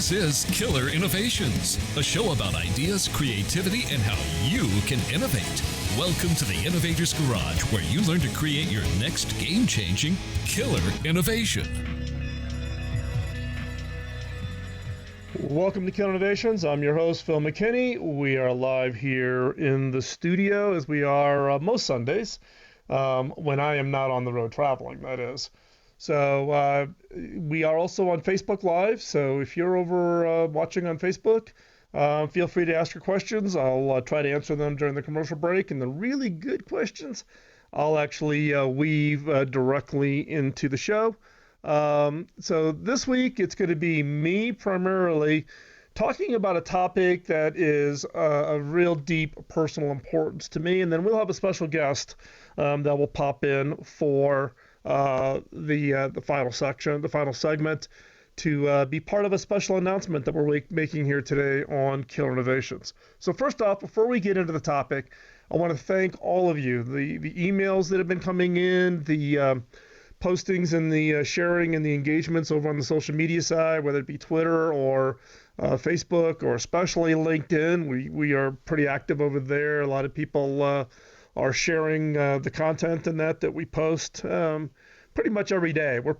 This is Killer Innovations, a show about ideas, creativity, and how you can innovate. Welcome to the Innovator's Garage, where you learn to create your next game-changing killer innovation. Welcome to Killer Innovations. I'm your host, Phil McKinney. We are live here in the studio, as we are most Sundays, when I am not on the road traveling, that is. So we are also on Facebook Live. So if you're over watching on Facebook, feel free to ask your questions. I'll try to answer them during the commercial break. And the really good questions, I'll actually weave directly into the show. So this week, it's going to be me primarily talking about a topic that is a real deep personal importance to me. And then we'll have a special guest that will pop in for the final section, the final segment, to be part of a special announcement that we're making here today on Killer Innovations. So first off, before we get into the topic, I want to thank all of you, the emails that have been coming in, the postings and the sharing and the engagements over on the social media side, whether it be Twitter or Facebook or especially LinkedIn. We are pretty active over there. A lot of people are sharing the content in that we post pretty much every day. We'll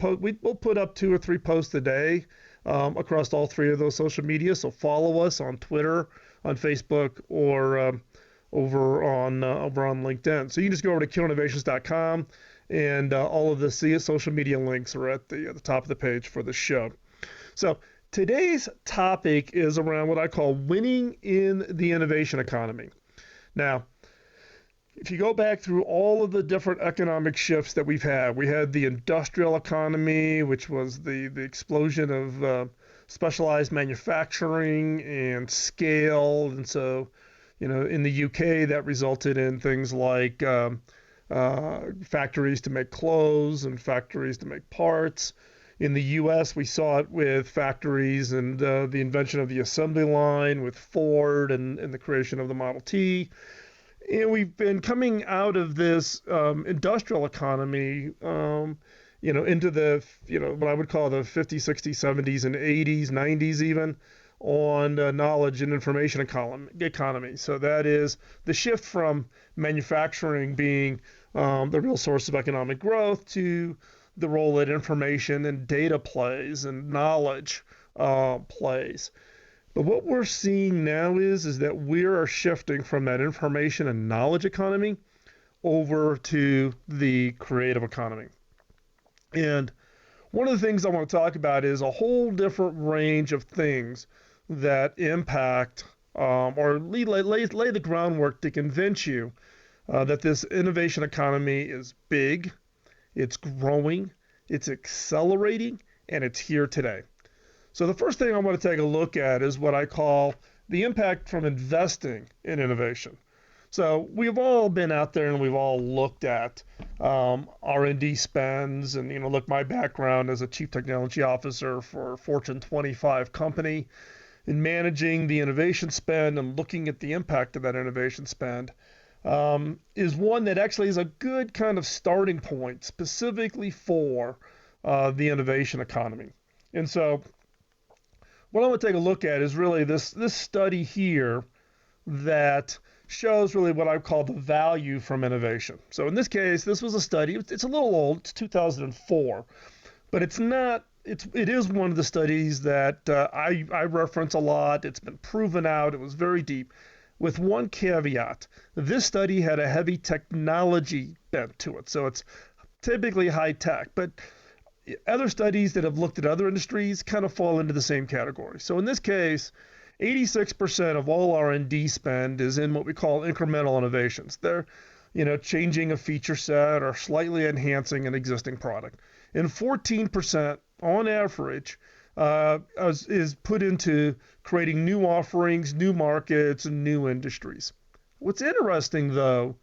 put up 2 or 3 posts a day across all 3 of those social media. So follow us on Twitter, on Facebook, or over on LinkedIn. So you can just go over to killerinnovations.com, and all of the social media links are at the top of the page for the show. So today's topic is around what I call winning in the innovation economy. Now, if you go back through all of the different economic shifts that we've had, we had the industrial economy, which was the explosion of specialized manufacturing and scale. And so, in the UK, that resulted in things like factories to make clothes and factories to make parts. In the US, we saw it with factories and the invention of the assembly line with Ford and the creation of the Model T. And we've been coming out of this industrial economy, into the, what I would call the 50s, 60s, 70s, and 80s, 90s even, on knowledge and information economy. So that is the shift from manufacturing being the real source of economic growth to the role that information and data plays and knowledge plays. But what we're seeing now is that we are shifting from that information and knowledge economy over to the creative economy. And one of the things I want to talk about is a whole different range of things that impact or lay the groundwork to convince you that this innovation economy is big, it's growing, it's accelerating, and it's here today. So the first thing I want to take a look at is what I call the impact from investing in innovation. So we've all been out there and we've all looked at R&D spends, and look, my background as a chief technology officer for a Fortune 25 company in managing the innovation spend and looking at the impact of that innovation spend is one that actually is a good kind of starting point specifically for the innovation economy. And so what I want to take a look at is really this study here that shows really what I call the value from innovation. So in this case, this was a study. It's a little old. It's 2004, but it is one of the studies that I reference a lot. It's been proven out. It was very deep, with one caveat. This study had a heavy technology bent to it, so it's typically high tech, but other studies that have looked at other industries kind of fall into the same category. So in this case, 86% of all R&D spend is in what we call incremental innovations. They're, changing a feature set or slightly enhancing an existing product. And 14% on average is put into creating new offerings, new markets, and new industries. What's interesting, though,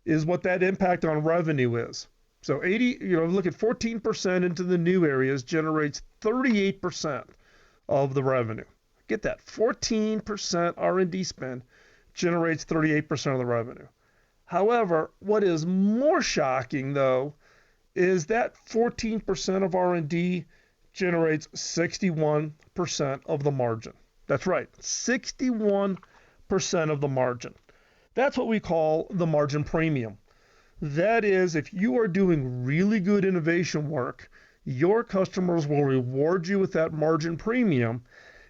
is what that impact on revenue is. So look at 14% into the new areas generates 38% of the revenue. Get that, 14% R&D spend generates 38% of the revenue. However, what is more shocking, though, is that 14% of R&D generates 61% of the margin. That's right, 61% of the margin. That's what we call the margin premium. That is, if you are doing really good innovation work, your customers will reward you with that margin premium,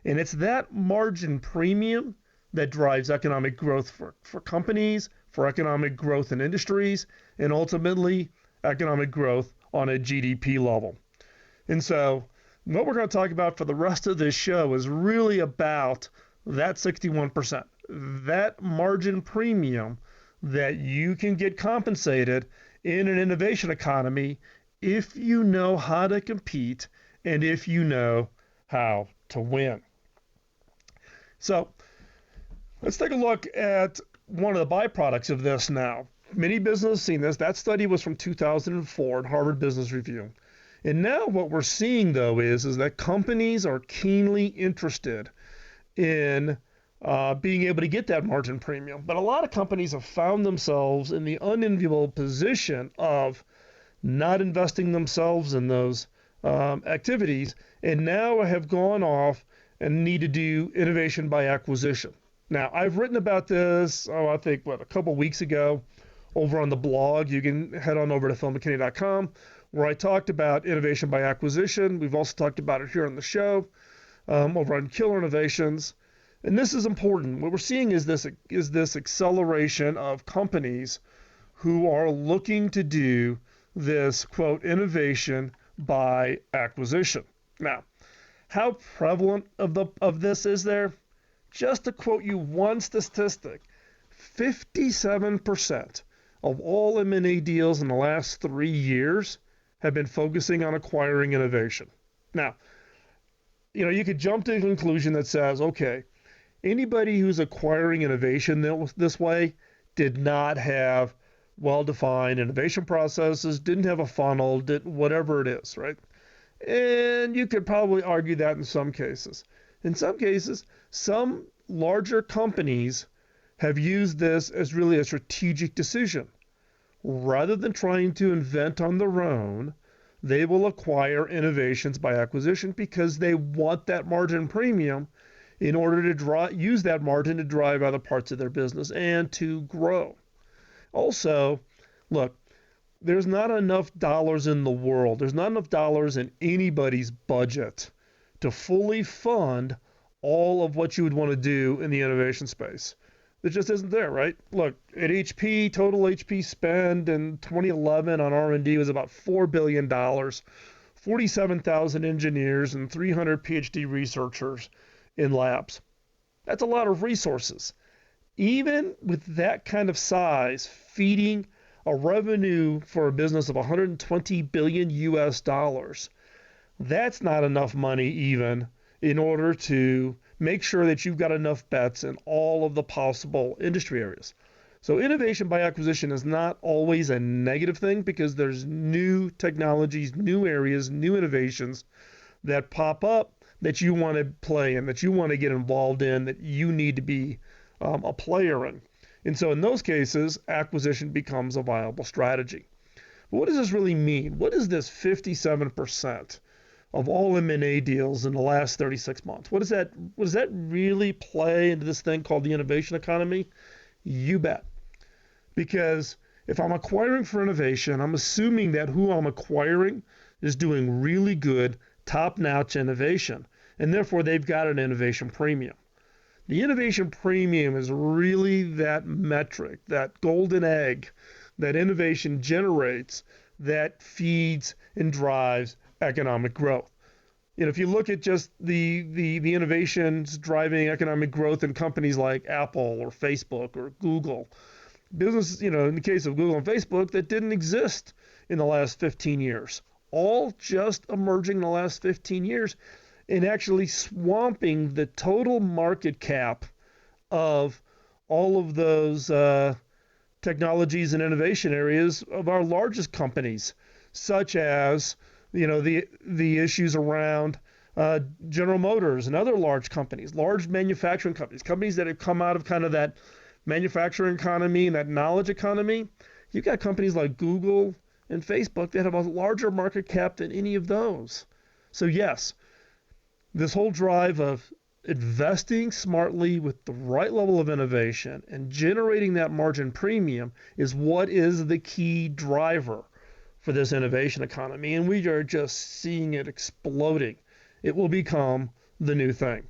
and it's that margin premium that drives economic growth for companies, for economic growth in industries, and ultimately economic growth on a GDP level. And so what we're going to talk about for the rest of this show is really about that 61%, that margin premium that you can get compensated in an innovation economy if you know how to compete and if you know how to win. So let's take a look at one of the byproducts of this now. Many businesses seen this. That study was from 2004 in Harvard Business Review. And now what we're seeing, though, is that companies are keenly interested in being able to get that margin premium. But a lot of companies have found themselves in the unenviable position of not investing themselves in those activities, and now have gone off and need to do innovation by acquisition. Now, I've written about this, I think, a couple weeks ago over on the blog. You can head on over to philmckinney.com, where I talked about innovation by acquisition. We've also talked about it here on the show over on Killer Innovations. And this is important. What we're seeing is this acceleration of companies who are looking to do this, quote, innovation by acquisition. Now, how prevalent of this is there? Just to quote you one statistic, 57% of all M&A deals in the last 3 years have been focusing on acquiring innovation. Now, you could jump to the conclusion that says, okay, anybody who's acquiring innovation this way did not have well-defined innovation processes, didn't have a funnel, whatever it is, right? And you could probably argue that in some cases. In some cases, some larger companies have used this as really a strategic decision. Rather than trying to invent on their own, they will acquire innovations by acquisition because they want that margin premium in order to use that margin to drive other parts of their business and to grow. Also, look, there's not enough dollars in the world. There's not enough dollars in anybody's budget to fully fund all of what you would want to do in the innovation space. It just isn't there, right? Look, at HP, total HP spend in 2011 on R&D was about $4 billion, 47,000 engineers, and 300 PhD researchers in labs. That's a lot of resources. Even with that kind of size, feeding a revenue for a business of 120 billion US dollars, that's not enough money even in order to make sure that you've got enough bets in all of the possible industry areas. So innovation by acquisition is not always a negative thing because there's new technologies, new areas, new innovations that pop up that you want to play in, that you want to get involved in, that you need to be a player in. And so in those cases, acquisition becomes a viable strategy. But what does this really mean? What is this 57% of all M&A deals in the last 36 months? What does that really play into this thing called the innovation economy? You bet. Because if I'm acquiring for innovation, I'm assuming that who I'm acquiring is doing really good, top-notch innovation, and therefore they've got an innovation premium. The innovation premium is really that metric, that golden egg that innovation generates that feeds and drives economic growth. If you look at just the innovations driving economic growth in companies like Apple or Facebook or Google, business, in the case of Google and Facebook, that didn't exist in the last 15 years, all just emerging in the last 15 years and actually swamping the total market cap of all of those technologies and innovation areas of our largest companies, such as the issues around General Motors and other large companies, large manufacturing companies that have come out of kind of that manufacturing economy and that knowledge economy. You've got companies like Google and Facebook that have a larger market cap than any of those. So yes, this whole drive of investing smartly with the right level of innovation and generating that margin premium is what is the key driver for this innovation economy. And we are just seeing it exploding. It will become the new thing.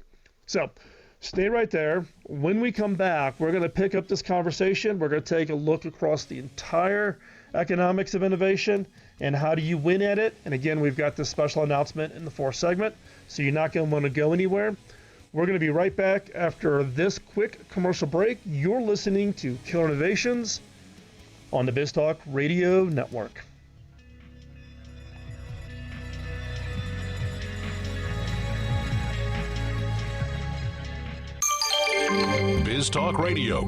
So stay right there. When we come back, we're going to pick up this conversation. We're going to take a look across the entire economics of innovation and how do you win at it. And again, we've got this special announcement in the fourth segment, so you're not going to want to go anywhere. We're going to be right back after this quick commercial break. You're listening to Killer Innovations on the BizTalk Radio Network. BizTalk Radio.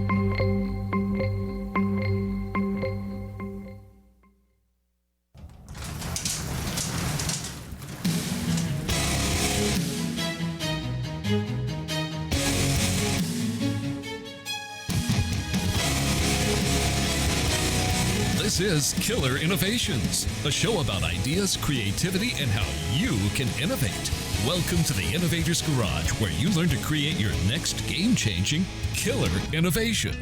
This is Killer Innovations, a show about ideas, creativity, and how you can innovate. Welcome to the Innovator's Garage, where you learn to create your next game-changing killer innovation.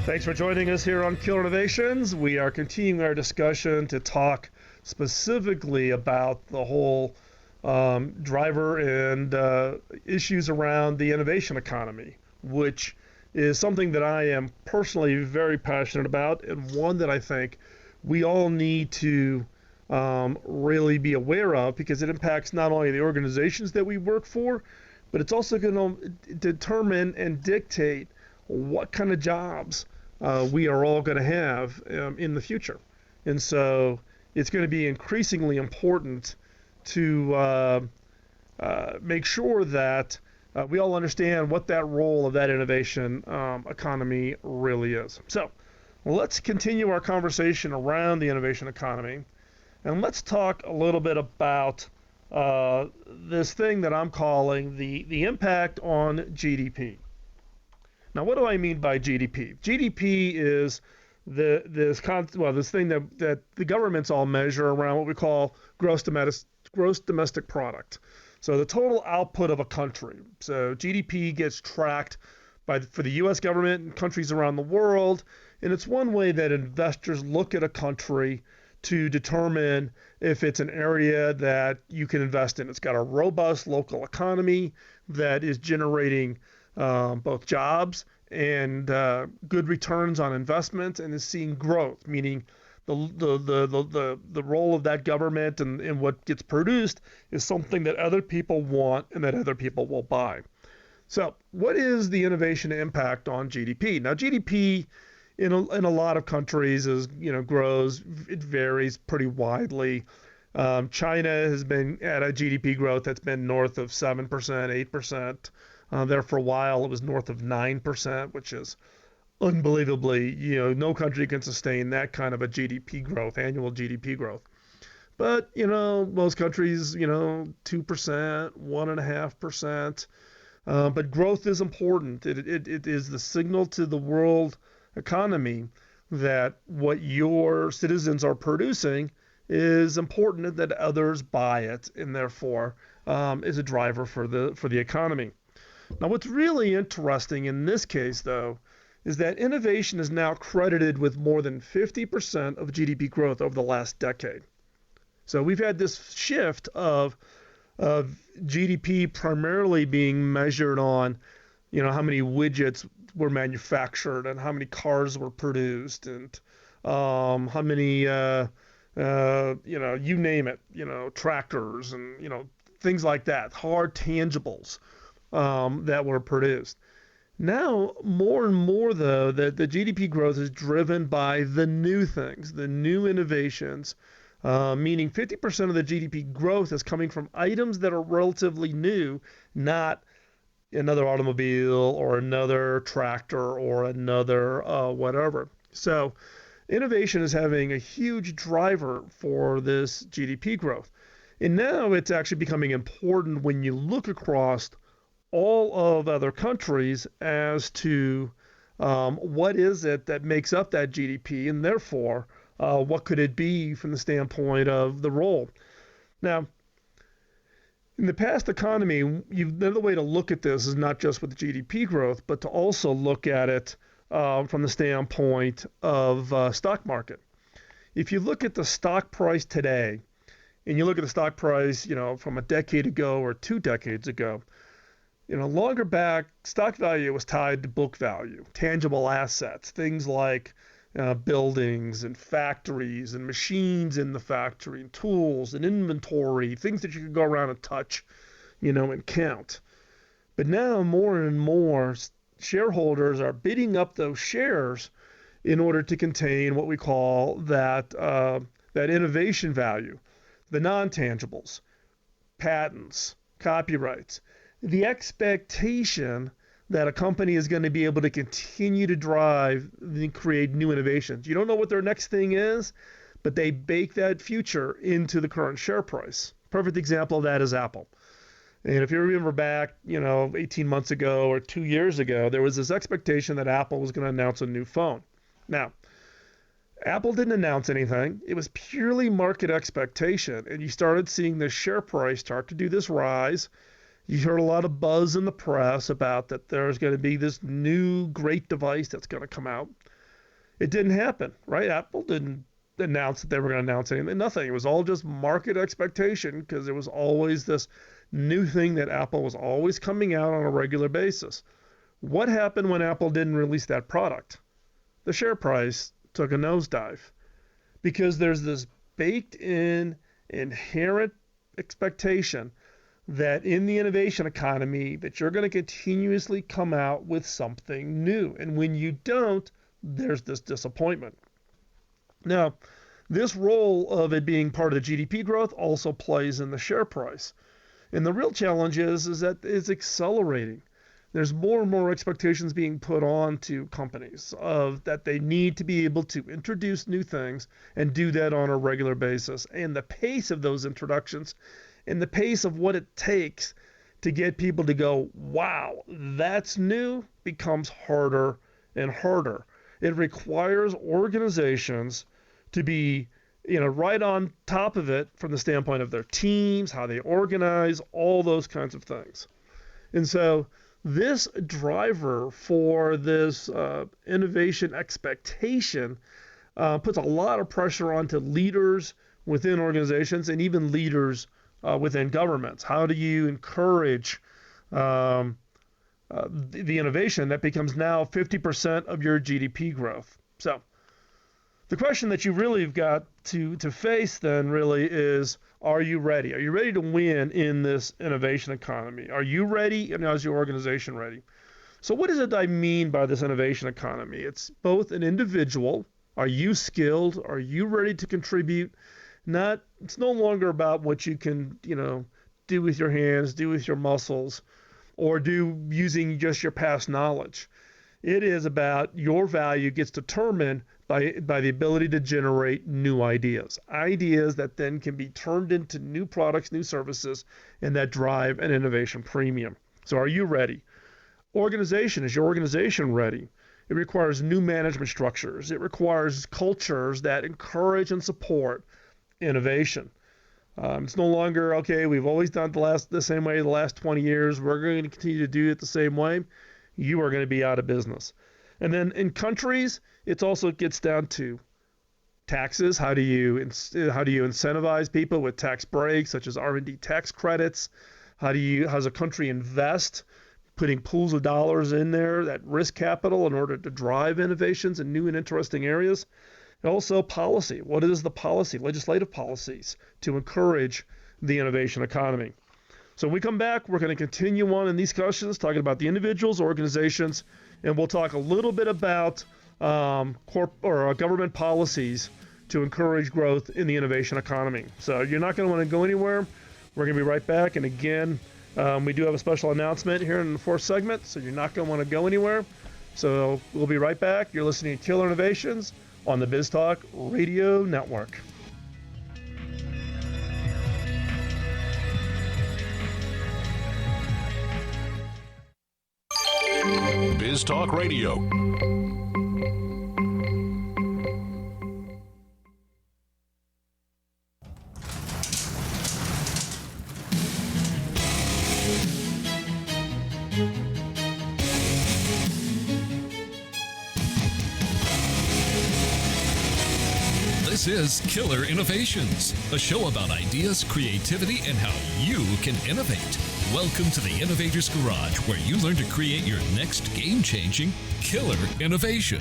Thanks for joining us here on Killer Innovations. We are continuing our discussion to talk specifically about the whole driver and issues around the innovation economy, which is something that I am personally very passionate about, and one that I think we all need to really be aware of, because it impacts not only the organizations that we work for, but it's also going to determine and dictate what kind of jobs we are all going to have in the future. And so it's going to be increasingly important to make sure that we all understand what that role of that innovation economy really is. So let's continue our conversation around the innovation economy, and let's talk a little bit about this thing that I'm calling the impact on GDP. Now, what do I mean by GDP? GDP is this thing that the governments all measure around what we call gross domestic product. So the total output of a country. So GDP gets tracked for the U.S. government and countries around the world, and it's one way that investors look at a country to determine if it's an area that you can invest in. It's got a robust local economy that is generating both jobs and good returns on investment, and is seeing growth, meaning the role of that government and what gets produced is something that other people want and that other people will buy. So what is the innovation impact on GDP? Now, GDP in a lot of countries grows. It varies pretty widely. China has been at a GDP growth that's been north of 7%, 8%. There for a while, it was north of 9%, which is unbelievably, no country can sustain that kind of a GDP growth, annual GDP growth. But, most countries, 2%, 1.5%. But growth is important. It is the signal to the world economy that what your citizens are producing is important, that others buy it, and therefore is a driver for the economy. Now, what's really interesting in this case, though, is that innovation is now credited with more than 50% of GDP growth over the last decade. So we've had this shift of GDP primarily being measured on, how many widgets were manufactured and how many cars were produced and how many, you name it, tractors and, things like that, hard tangibles that were produced. Now, more and more, though, the GDP growth is driven by the new things, the new innovations, meaning 50% of the GDP growth is coming from items that are relatively new, not another automobile or another tractor or another whatever. So innovation is having a huge driver for this GDP growth. And now it's actually becoming important when you look across all of other countries as to what is it that makes up that GDP, and therefore what could it be from the standpoint of the role. Now, In the past economy, another way to look at this is not just with GDP growth, but to also look at it from the standpoint of stock market. If you look at the stock price today, and you look at the stock price, from a decade ago or 2 decades ago, longer back, stock value was tied to book value, tangible assets, things like buildings and factories and machines in the factory and tools and inventory, things that you could go around and touch, and count. But now more and more shareholders are bidding up those shares in order to contain what we call that innovation value, the non-tangibles, patents, copyrights, the expectation that a company is going to be able to continue to drive and create new innovations. You don't know what their next thing is, but they bake that future into the current share price. Perfect example of that is Apple. And if you remember back, 18 months ago or 2 years ago, there was this expectation that Apple was going to announce a new phone. Now, Apple didn't announce anything. It was purely market expectation. And you started seeing the share price start to do this rise. You heard a lot of buzz in the press about that there's going to be this new great device that's going to come out. It didn't happen, right? Apple didn't announce that they were going to announce anything, nothing. It was all just market expectation because there was always this new thing that Apple was always coming out on a regular basis. What happened when Apple didn't release that product? The share price took a nosedive because there's this baked in inherent expectation that in the innovation economy that you're going to continuously come out with something new. And when you don't, there's this disappointment. Now, this role of it being part of the GDP growth also plays in the share price. And the real challenge is that it's accelerating. There's more and more expectations being put on to companies of that they need to be able to introduce new things and do that on a regular basis. And the pace of those introductions and the pace of what it takes to get people to go, wow, that's new, becomes harder and harder. It requires organizations to be right on top of it from the standpoint of their teams, how they organize, all those kinds of things. And so this driver for this innovation expectation puts a lot of pressure onto leaders within organizations and even leaders within governments. How do you encourage the innovation that becomes now 50% of your GDP growth? So the question that you really have got to face then really is, are you ready? Are you ready to win in this innovation economy? Are you ready, and is your organization ready? So what is it I mean by this innovation economy? It's both an individual. Are you skilled? Are you ready to contribute? It's no longer about what you can, do with your hands, do with your muscles, or do using just your past knowledge. It is about your value gets determined by the ability to generate new ideas that then can be turned into new products, new services, and that drive an innovation premium. So are you ready? Is your organization ready? It requires new management structures. It requires cultures that encourage and support innovation. It's no longer, okay, we've always done it the same way the last 20 years. We're going to continue to do it the same way. You are going to be out of business. And then in countries, it also gets down to taxes. How do you incentivize people with tax breaks, such as R&D tax credits? How does a country invest, putting pools of dollars in there, that risk capital, in order to drive innovations in new and interesting areas? And also policy. What is the policy, legislative policies, to encourage the innovation economy? So when we come back, we're going to continue on in these discussions, talking about the individuals, organizations, and we'll talk a little bit about government policies to encourage growth in the innovation economy. So you're not going to want to go anywhere. We're going to be right back. And again, we do have a special announcement here in the fourth segment, so you're not going to want to go anywhere. So we'll be right back. You're listening to Killer Innovations on the BizTalk Radio Network. BizTalk Radio. This is Killer Innovations, a show about ideas, creativity, and how you can innovate. Welcome to the Innovator's Garage, where you learn to create your next game-changing killer innovation.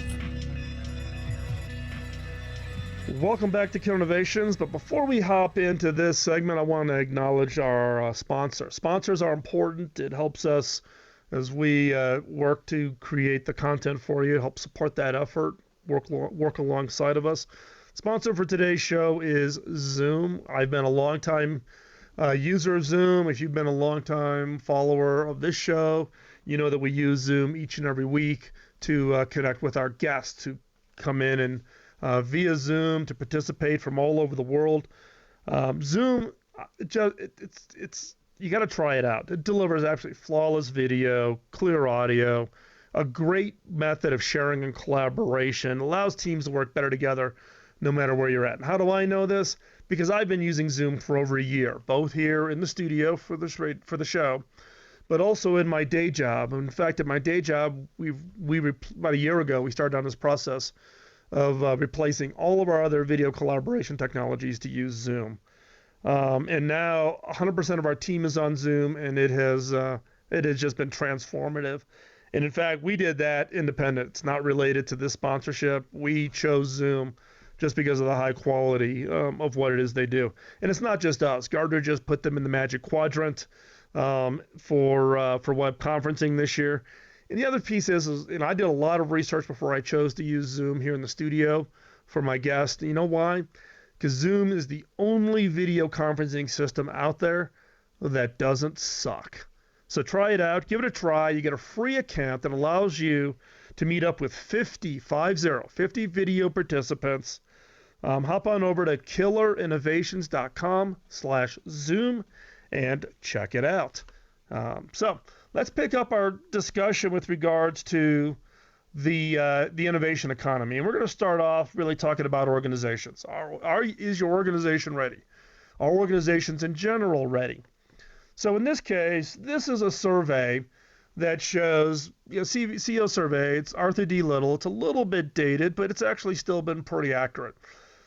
Welcome back to Killer Innovations, but before we hop into this segment, I want to acknowledge our sponsor. Sponsors are important. It helps us as we work to create the content for you, help support that effort, work alongside of us. Sponsor for today's show is Zoom. I've been a long-time user of Zoom. If you've been a long-time follower of this show, you know that we use Zoom each and every week to connect with our guests who come in and via Zoom to participate from all over the world. Zoom, it's you got to try it out. It delivers absolutely flawless video, clear audio, a great method of sharing and collaboration, allows teams to work better together no matter where you're at. And how do I know this? Because I've been using Zoom for over a year, both here in the studio for the show, but also in my day job. In fact, at my day job, about a year ago, we started on this process of replacing all of our other video collaboration technologies to use Zoom. And now 100% of our team is on Zoom, and it has just been transformative. And in fact, we did that independent. It's not related to this sponsorship. We chose Zoom just because of the high quality of what it is they do. And it's not just us. Gardner just put them in the Magic Quadrant for web conferencing this year. And the other piece is I did a lot of research before I chose to use Zoom here in the studio for my guests. You know why? Because Zoom is the only video conferencing system out there that doesn't suck. So try it out. Give it a try. You get a free account that allows you to meet up with 50 video participants. Hop on over to killerinnovations.com/Zoom and check it out. So let's pick up our discussion with regards to the innovation economy. And we're going to start off really talking about organizations. Is your organization ready? Are organizations in general ready? So in this case, this is a survey that shows, CEO survey, it's Arthur D. Little. It's a little bit dated, but it's actually still been pretty accurate.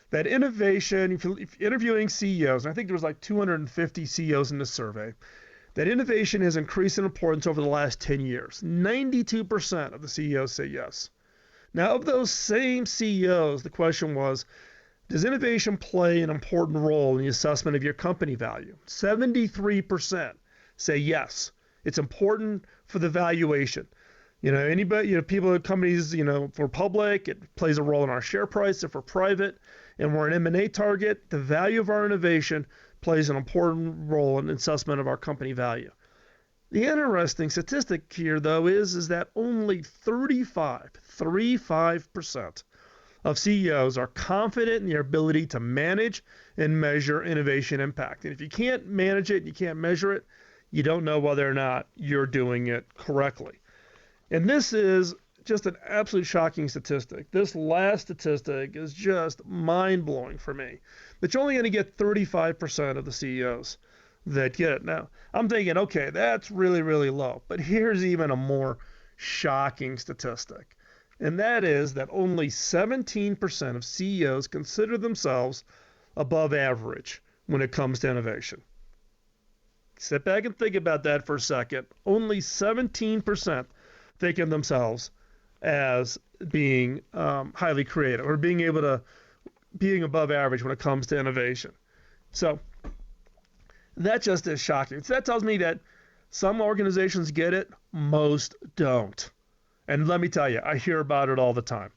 That innovation, if interviewing CEOs, and I think there was like 250 CEOs in this survey, that innovation has increased in importance over the last 10 years. 92% of the CEOs say yes. Now, of those same CEOs, the question was, does innovation play an important role in the assessment of your company value? 73% say yes. It's important for the valuation. People at companies, if we're public, it plays a role in our share price. If we're private and we're an M&A target, the value of our innovation plays an important role in assessment of our company value. The interesting statistic here, though, is that only 35% of CEOs are confident in their ability to manage and measure innovation impact. And if you can't manage it, you can't measure it, you don't know whether or not you're doing it correctly. And this is just an absolute shocking statistic. This last statistic is just mind-blowing for me. That you're only going to get 35% of the CEOs that get it. Now, I'm thinking, okay, that's really, really low. But here's even a more shocking statistic. And that is that only 17% of CEOs consider themselves above average when it comes to innovation. Sit back and think about that for a second. Only 17% think of themselves as being highly creative or being above average when it comes to innovation. So that just is shocking. So that tells me that some organizations get it, most don't. And let me tell you, I hear about it all the time.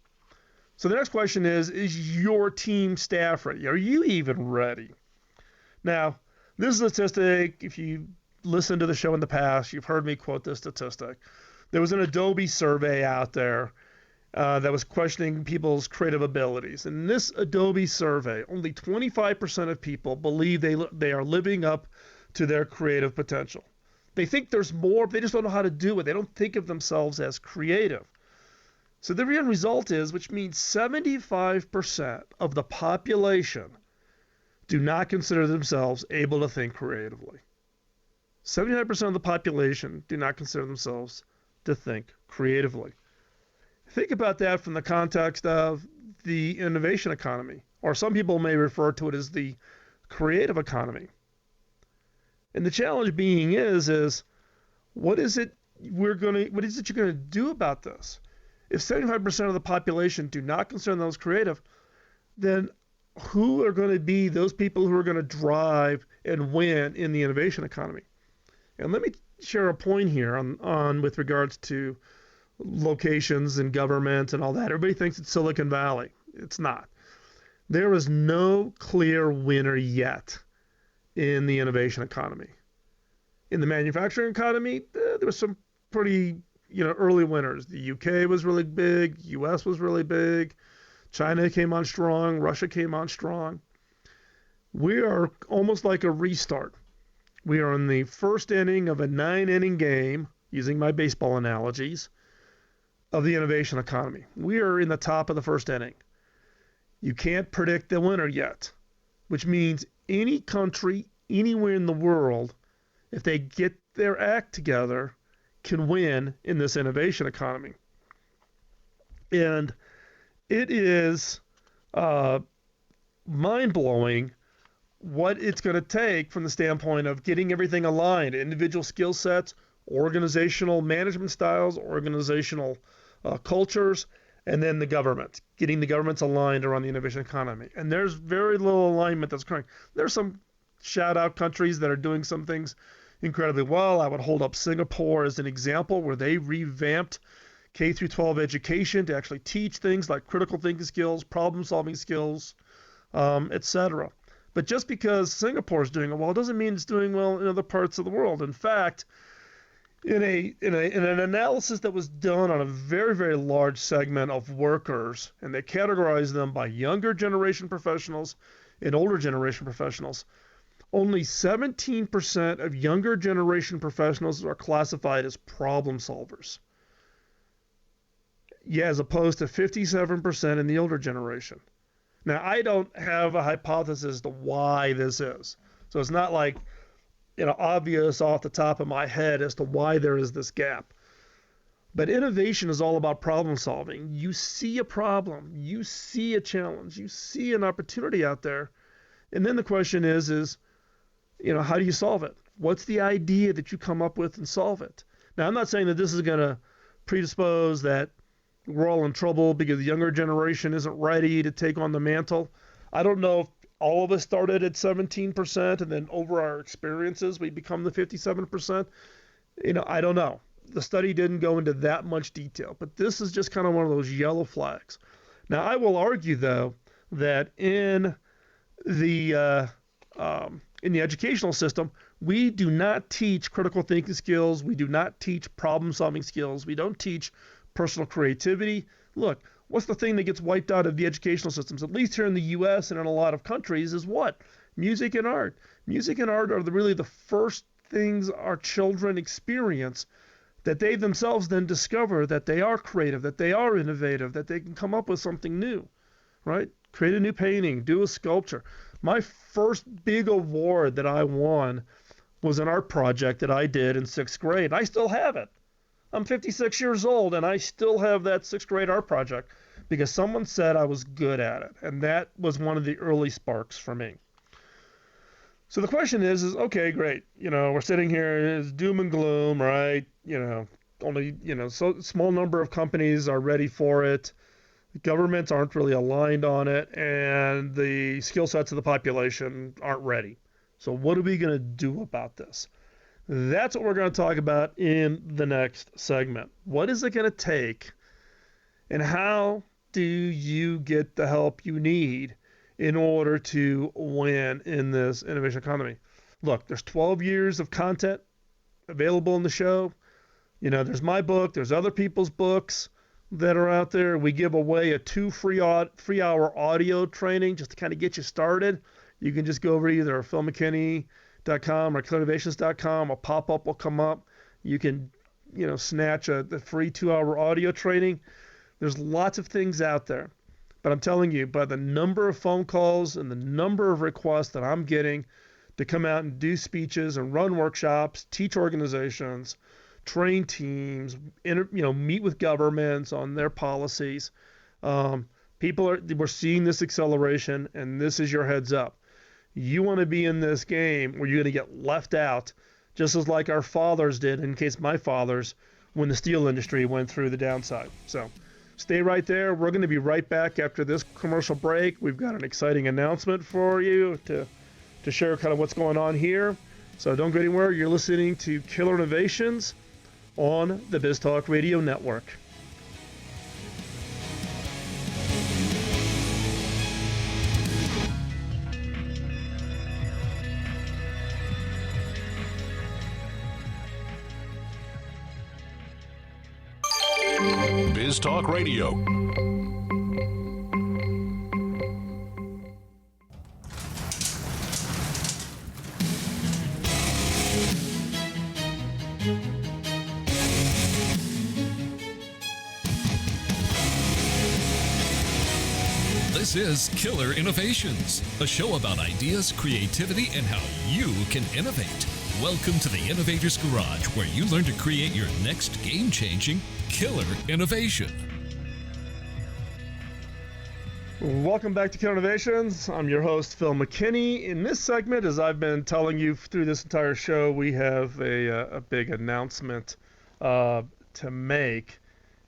So the next question is your team staff ready? Are you even ready? Now, this is a statistic. If you listened to the show in the past, you've heard me quote this statistic. There was an Adobe survey out there that was questioning people's creative abilities. And in this Adobe survey, only 25% of people believe they are living up to their creative potential. They think there's more, but they just don't know how to do it. They don't think of themselves as creative. So the real result is, which means 75% of the population do not consider themselves able to think creatively. 75% of the population do not consider themselves to think creatively. Think about that from the context of the innovation economy, or some people may refer to it as the creative economy. And the challenge being is what is it you're going to do about this? If 75% of the population do not consider themselves creative, then who are going to be those people who are going to drive and win in the innovation economy? And let me share a point here on with regards to locations and government and all that. Everybody thinks it's Silicon Valley. It's not. There is no clear winner yet in the innovation economy. In the manufacturing economy, there were some pretty early winners. The UK was really big. US was really big. China came on strong. Russia came on strong. We are almost like a restart. We are in the first inning of a 9-inning game, using my baseball analogies, of the innovation economy. We are in the top of the first inning. You can't predict the winner yet, which means any country, anywhere in the world, if they get their act together, can win in this innovation economy. And it is mind-blowing what it's going to take from the standpoint of getting everything aligned, individual skill sets, organizational management styles, organizational cultures, and then the government, getting the governments aligned around the innovation economy. And there's very little alignment that's occurring. There's some shout-out countries that are doing some things incredibly well. I would hold up Singapore as an example where they revamped K through 12 education to actually teach things like critical thinking skills, problem-solving skills, etc. But just because Singapore is doing it well doesn't mean it's doing well in other parts of the world. In fact, in an analysis that was done on a very, very large segment of workers, and they categorized them by younger generation professionals and older generation professionals, only 17% of younger generation professionals are classified as problem solvers. Yeah, as opposed to 57% in the older generation. Now, I don't have a hypothesis as to why this is. So it's not like, obvious off the top of my head as to why there is this gap. But innovation is all about problem solving. You see a problem, you see a challenge, you see an opportunity out there. And then the question is, how do you solve it? What's the idea that you come up with and solve it? Now, I'm not saying that this is going to predispose that we're all in trouble because the younger generation isn't ready to take on the mantle. I don't know if all of us started at 17% and then over our experiences we become the 57%. I don't know. The study didn't go into that much detail, but this is just kind of one of those yellow flags. Now, I will argue, though, that in the educational system, we do not teach critical thinking skills. We do not teach problem-solving skills. We don't teach personal creativity. Look, what's the thing that gets wiped out of the educational systems, at least here in the U.S. and in a lot of countries, is what? Music and art. Music and art are really the first things our children experience that they themselves then discover that they are creative, that they are innovative, that they can come up with something new, right? Create a new painting, do a sculpture. My first big award that I won was an art project that I did in 6th grade. I still have it. I'm 56 years old, and I still have that 6th grade art project because someone said I was good at it, and that was one of the early sparks for me. So the question is okay, great. We're sitting here, it's doom and gloom, right? Only, so small number of companies are ready for it. Governments aren't really aligned on it, and the skill sets of the population aren't ready. So what are we going to do about this? That's what we're going to talk about in the next segment. What is it going to take, and how do you get the help you need in order to win in this innovation economy? Look, there's 12 years of content available in the show. There's my book. There's other people's books that are out there. We give away a 2 free-hour audio training just to kind of get you started. You can just go over either philmckinney.com or clearinnovations.com. A pop-up will come up. You can, snatch the free 2-hour audio training. There's lots of things out there. But I'm telling you, by the number of phone calls and the number of requests that I'm getting to come out and do speeches and run workshops, teach organizations, train teams, meet with governments on their policies. We're seeing this acceleration, and this is your heads up. You want to be in this game where you're going to get left out, just as like our fathers did, in case my fathers, when the steel industry went through the downside. So stay right there. We're going to be right back after this commercial break. We've got an exciting announcement for you to share kind of what's going on here. So don't go anywhere. You're listening to Killer Innovations on the BizTalk Radio Network. BizTalk Radio. This is Killer Innovations, a show about ideas, creativity, and how you can innovate. Welcome to the Innovator's Garage, where you learn to create your next game-changing killer innovation. Welcome back to Killer Innovations. I'm your host, Phil McKinney. In this segment, as I've been telling you through this entire show, we have a big announcement to make.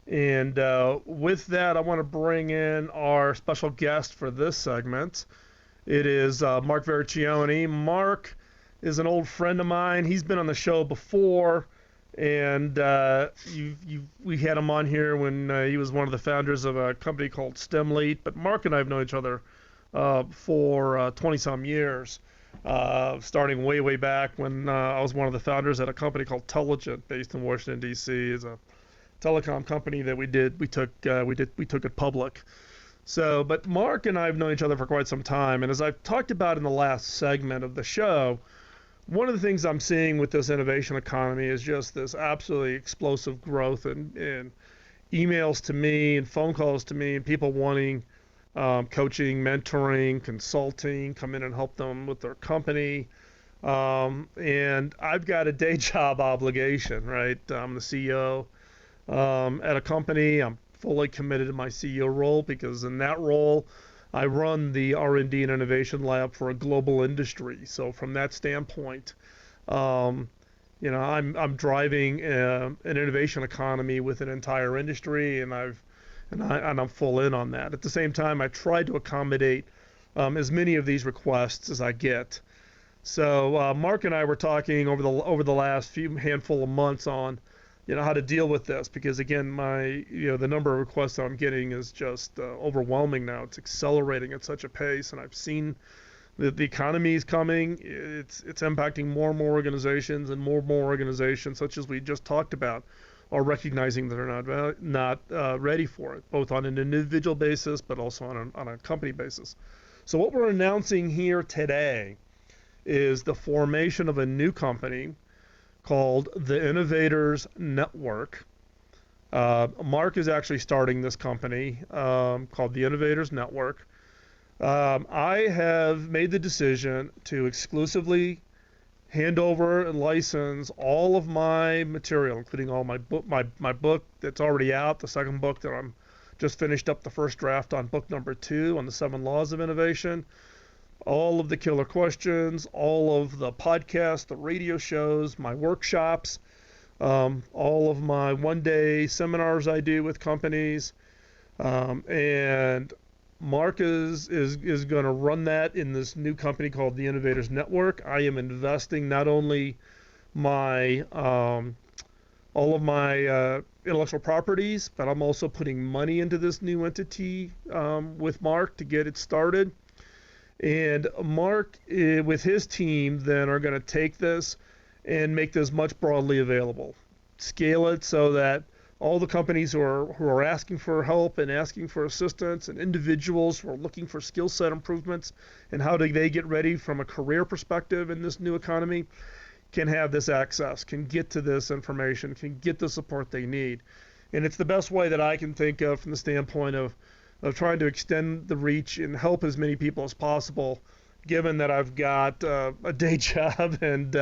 And with that, I want to bring in our special guest for this segment. It is Mark Vericchione. Mark is an old friend of mine. He's been on the show before, and we had him on here when he was one of the founders of a company called STEMLEAD. But Mark and I have known each other for 20-some years, starting way back when I was one of the founders at a company called Telligent, based in Washington, D.C. It's a telecom company that we took it public. So, but Mark and I have known each other for quite some time, and as I've talked about in the last segment of the show, one of the things I'm seeing with this innovation economy is just this absolutely explosive growth in emails to me and phone calls to me and people wanting coaching, mentoring, consulting, come in and help them with their company. And I've got a day job obligation, right? I'm the CEO at a company. I'm fully committed to my CEO role because in that role, I run the R&D and innovation lab for a global industry. So from that standpoint, I'm driving an innovation economy with an entire industry, and I'm full in on that. At the same time, I try to accommodate as many of these requests as I get. So Mark and I were talking over the last handful of months on how to deal with this, because again, the number of requests that I'm getting is just overwhelming now. It's accelerating at such a pace, and I've seen that the economy is coming. It's impacting more and more organizations, and more organizations, such as we just talked about, are recognizing that they're not ready for it, both on an individual basis, but also on a company basis. So what we're announcing here today is the formation of a new company called the Innovators Network. Mark is actually starting this company called the Innovators Network. I have made the decision to exclusively hand over and license all of my material, including all my book that's already out, the second book that I'm just finished up the first draft on, book number 2 on the 7 laws of innovation. All of the killer questions, all of the podcasts, the radio shows, my workshops, all of my one-day seminars I do with companies, and Mark is going to run that in this new company called the Innovators Network. I am investing not only my all of my intellectual properties, but I'm also putting money into this new entity with Mark to get it started. And Mark, with his team, then are going to take this and make this much broadly available. Scale it so that all the companies who are asking for help and asking for assistance, and individuals who are looking for skill set improvements and how do they get ready from a career perspective in this new economy, can have this access, can get to this information, can get the support they need. And it's the best way that I can think of from the standpoint of trying to extend the reach and help as many people as possible given that I've got a day job and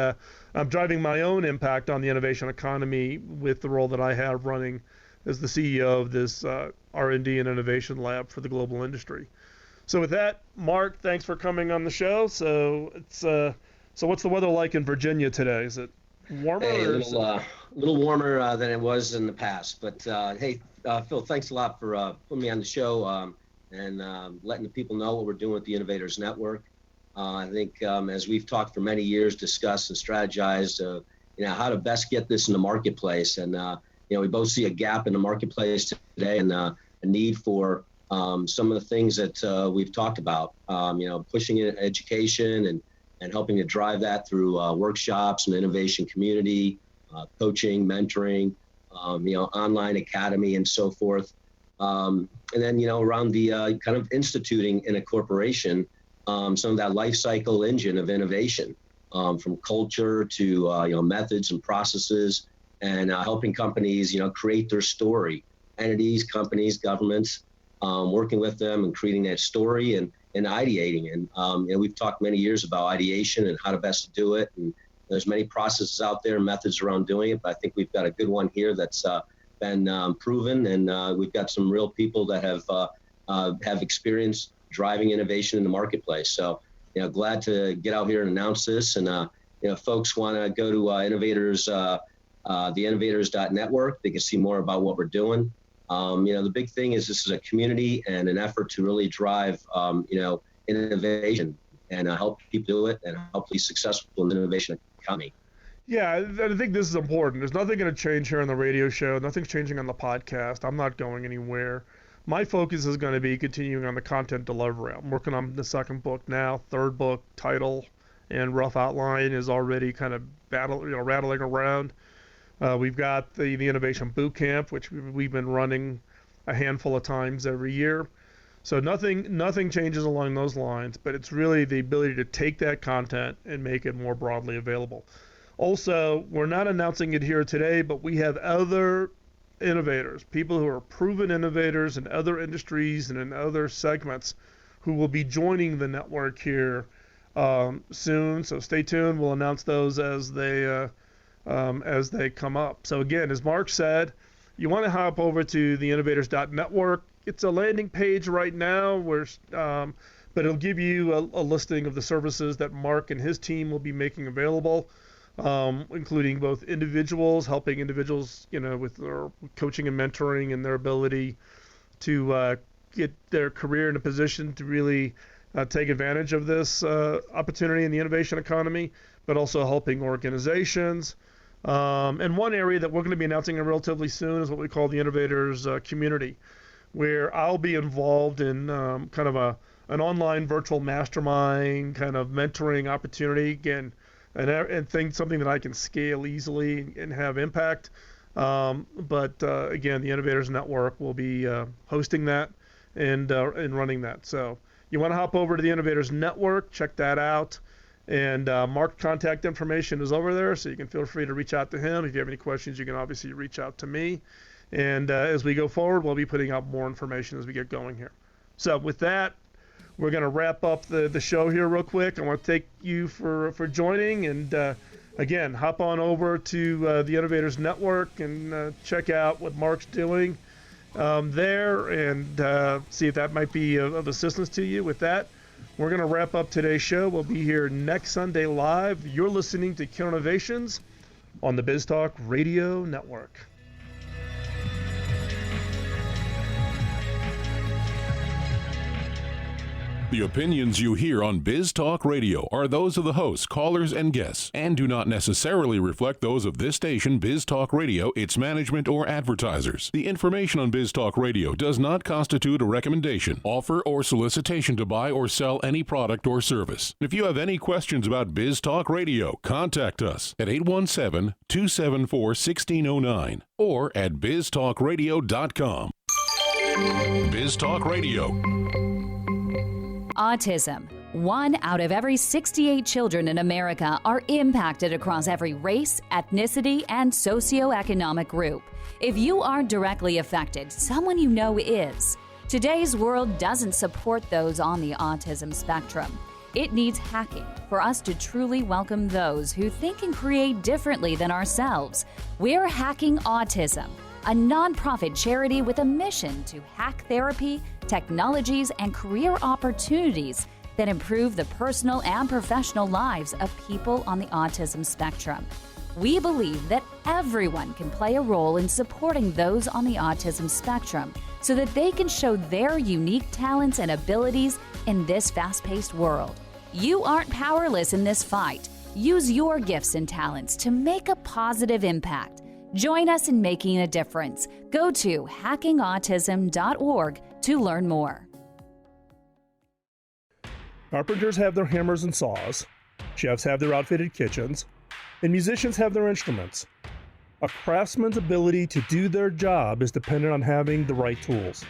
I'm driving my own impact on the innovation economy with the role that I have running as the CEO of this R&D and innovation lab for the global industry. So with that, Mark, thanks for coming on the show. So it's so what's the weather like in Virginia today? Is it warmer? Hey, a little warmer than it was in the past. But hey, Phil, thanks a lot for putting me on the show and letting the people know what we're doing with the Innovators Network. I think as we've talked for many years, discussed and strategized, how to best get this in the marketplace. And we both see a gap in the marketplace today and a need for some of the things that we've talked about. Pushing in education and helping to drive that through workshops and innovation community, coaching, mentoring, online academy and so forth. And then, around the kind of instituting in a corporation, some of that life cycle engine of innovation, from culture to, methods and processes, and helping companies, create their story, entities, companies, governments, working with them and creating that story and ideating. And we've talked many years about ideation and how to best do it. And there's many processes out there, methods around doing it, but I think we've got a good one here that's been proven. And we've got some real people that have experience driving innovation in the marketplace. So, glad to get out here and announce this. And, folks want to go to Innovators, the innovators.network. They can see more about what we're doing. The big thing is this is a community and an effort to really drive, innovation and help people do it and help be successful in the innovation economy. Yeah, I think this is important. There's nothing going to change here on the radio show. Nothing's changing on the podcast. I'm not going anywhere. My focus is going to be continuing on the content delivery. I'm working on the second book now. Third book, title and rough outline is already kind of rattling around. We've got the Innovation Bootcamp, which we've been running a handful of times every year. So nothing changes along those lines, but it's really the ability to take that content and make it more broadly available. Also, we're not announcing it here today, but we have other innovators, people who are proven innovators in other industries and in other segments who will be joining the network here soon. So stay tuned. We'll announce those as they come up. So again, as Mark said, you want to hop over to the innovators.network. It's a landing page right now, but it'll give you a listing of the services that Mark and his team will be making available, including both individuals, helping individuals, with their coaching and mentoring and their ability to get their career in a position to really take advantage of this opportunity in the innovation economy, but also helping organizations. And one area that we're going to be announcing relatively soon is what we call the Innovators community, where I'll be involved in kind of an online virtual mastermind kind of mentoring opportunity, again, and something that I can scale easily and have impact. But again, the Innovators Network will be hosting that and running that. So you want to hop over to the Innovators Network, check that out. And Mark's contact information is over there, so you can feel free to reach out to him. If you have any questions, you can obviously reach out to me. And as we go forward, we'll be putting out more information as we get going here. So with that, we're going to wrap up the show here real quick. I want to thank you for joining. And again, hop on over to the Innovators Network and check out what Mark's doing there and see if that might be of assistance to you. With that, we're going to wrap up today's show. We'll be here next Sunday live. You're listening to Killer Innovations on the BizTalk Radio Network. The opinions you hear on Biz Talk Radio are those of the hosts, callers, and guests, and do not necessarily reflect those of this station, Biz Talk Radio, its management, or advertisers. The information on Biz Talk Radio does not constitute a recommendation, offer, or solicitation to buy or sell any product or service. If you have any questions about Biz Talk Radio, contact us at 817-274-1609 or at biztalkradio.com. Biz Talk Radio. Autism. 1 out of every 68 children in America are impacted across every race, ethnicity, and socioeconomic group. If you aren't directly affected, someone you know is. Today's world doesn't support those on the autism spectrum. It needs hacking for us to truly welcome those who think and create differently than ourselves. We're Hacking Autism, a nonprofit charity with a mission to hack therapy, technologies, and career opportunities that improve the personal and professional lives of people on the autism spectrum. We believe that everyone can play a role in supporting those on the autism spectrum so that they can show their unique talents and abilities in this fast-paced world. You aren't powerless in this fight. Use your gifts and talents to make a positive impact. Join us in making a difference. Go to hackingautism.org to learn more. Carpenters have their hammers and saws, chefs have their outfitted kitchens, and musicians have their instruments. A craftsman's ability to do their job is dependent on having the right tools.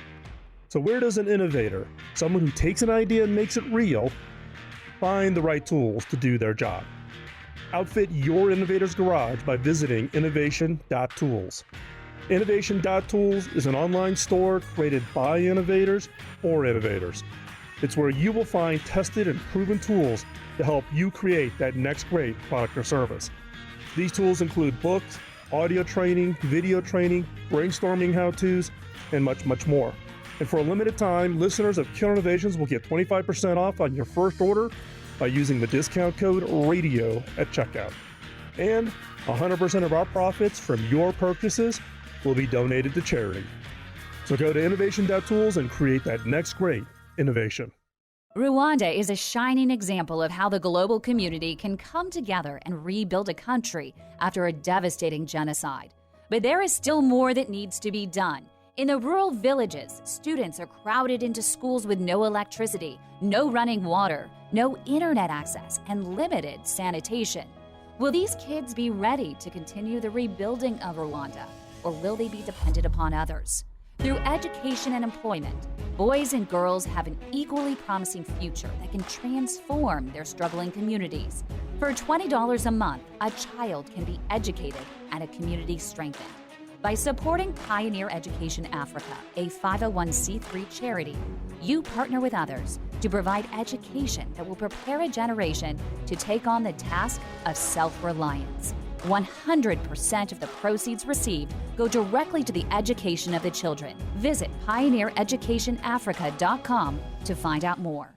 So where does an innovator, someone who takes an idea and makes it real, find the right tools to do their job? Outfit your innovator's garage by visiting innovation.tools. Innovation.tools is an online store created by innovators for innovators. It's where you will find tested and proven tools to help you create that next great product or service. These tools include books, audio training, video training, brainstorming how-tos, and much, much more. And for a limited time, listeners of Killer Innovations will get 25% off on your first order by using the discount code RADIO at checkout. And 100% of our profits from your purchases will be donated to charity. So go to innovation.tools and create that next great innovation. Rwanda is a shining example of how the global community can come together and rebuild a country after a devastating genocide. But there is still more that needs to be done. In the rural villages, students are crowded into schools with no electricity, no running water, no internet access, and limited sanitation. Will these kids be ready to continue the rebuilding of Rwanda, or will they be dependent upon others? Through education and employment, boys and girls have an equally promising future that can transform their struggling communities. For $20 a month, a child can be educated and a community strengthened. By supporting Pioneer Education Africa, a 501c3 charity, you partner with others to provide education that will prepare a generation to take on the task of self-reliance. 100% of the proceeds received go directly to the education of the children. Visit pioneereducationafrica.com to find out more.